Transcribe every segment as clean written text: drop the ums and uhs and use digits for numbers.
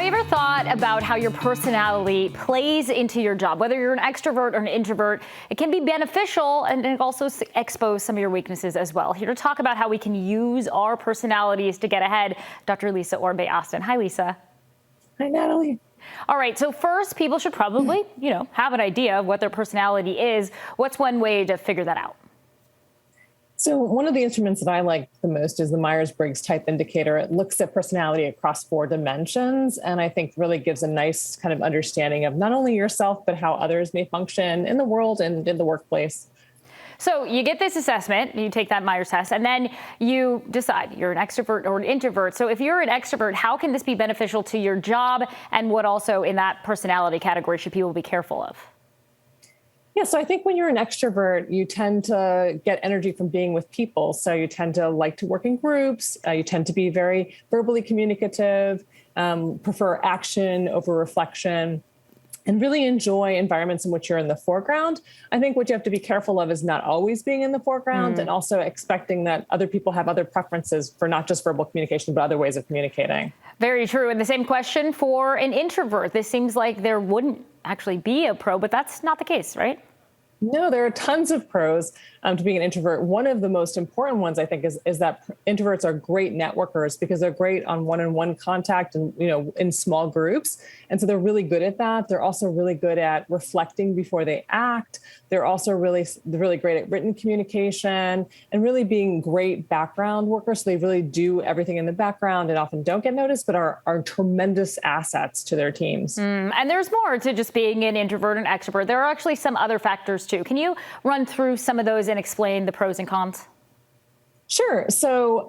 Have you ever thought about how your personality plays into your job? Whether you're an extrovert or an introvert, it can be beneficial and it also expose some of your weaknesses as well. Here to talk about how we can use our personalities to get ahead, Dr. Lisa Orbe-Austin. Hi, Lisa. Hi, Natalie. All right, so first, people should probably, have an idea of what their personality is. What's one way to figure that out? So one of the instruments that I like the most is the Myers-Briggs Type Indicator. It looks at personality across 4 dimensions, and I think really gives a nice kind of understanding of not only yourself, but how others may function in the world and in the workplace. So you get this assessment, you take that Myers test, and then you decide you're an extrovert or an introvert. So if you're an extrovert, how can this be beneficial to your job, and what also in that personality category should people be careful of? Yeah, so I think when you're an extrovert, you tend to get energy from being with people. So you tend to like to work in groups. You tend to be very verbally communicative, prefer action over reflection, and really enjoy environments in which you're in the foreground. I think what you have to be careful of is not always being in the foreground and also expecting that other people have other preferences for not just verbal communication, but other ways of communicating. Very true. And the same question for an introvert. This seems like there wouldn't actually be a pro, but that's not the case, right? No, there are tons of pros to being an introvert. One of the most important ones, I think, is that introverts are great networkers because they're great on one-on-one contact and, in small groups. And so they're really good at that. They're also really good at reflecting before they act. They're also really great at written communication and really being great background workers. So they really do everything in the background and often don't get noticed, but are tremendous assets to their teams. And there's more to just being an introvert and extrovert. There are actually some other factors too. Can you run through some of those and explain the pros and cons? Sure. So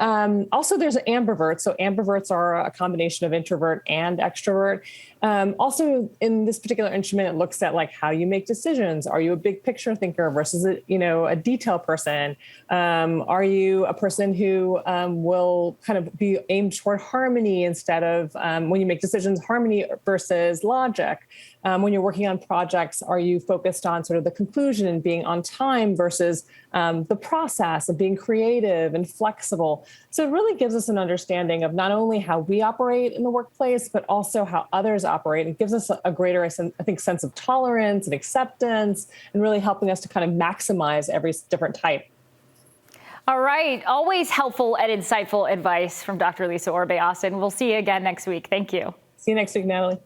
also there's ambiverts. So ambiverts are a combination of introvert and extrovert. Also in this particular instrument, it looks at like how you make decisions. Are you a big picture thinker versus a detail person? Are you a person who will kind of be aimed toward harmony instead of when you make decisions, harmony versus logic? When you're working on projects, are you focused on sort of the conclusion and being on time versus the process of being creative and flexible? So it really gives us an understanding of not only how we operate in the workplace, but also how others operate. It gives us a greater, I think, sense of tolerance and acceptance, and really helping us to kind of maximize every different type. All right. Always helpful and insightful advice from Dr. Lisa Orbe-Austin. We'll see you again next week. Thank you. See you next week, Natalie. Bye.